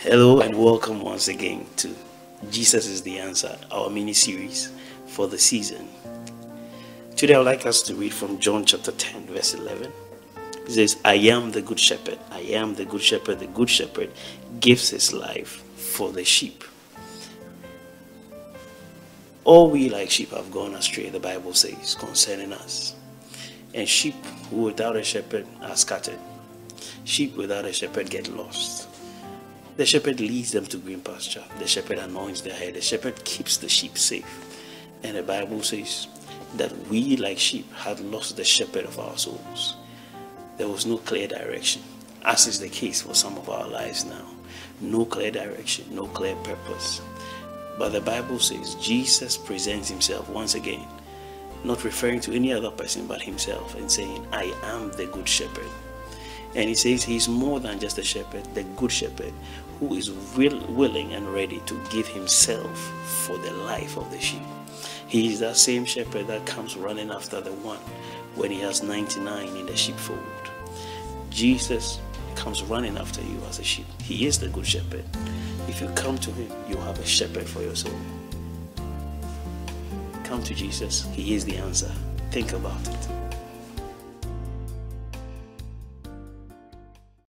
Hello and welcome once again to Jesus is the Answer, our mini series for the season. Today I would like us to read from John chapter 10 verse 11. It says, I am the good shepherd. I am the good shepherd. The good shepherd gives his life for the sheep. All we like sheep have gone astray, the Bible says, concerning us. And sheep who without a shepherd are scattered. Sheep without a shepherd get lost. The shepherd leads them to green pasture. The shepherd anoints their head. The shepherd keeps the sheep safe. And the Bible says that we, like sheep, had lost the shepherd of our souls. There was no clear direction, as is the case for some of our lives now. No clear direction, no clear purpose. But the Bible says Jesus presents himself once again, not referring to any other person but himself, and saying, I am the good shepherd. And he says he's more than just a shepherd, the good shepherd, who is willing and ready to give himself for the life of the sheep. He is that same shepherd that comes running after the one when he has 99 in the sheepfold. Jesus comes running after you as a sheep. He is the good shepherd. If you come to him, you have a shepherd for your soul. Come to Jesus. He is the answer. Think about it.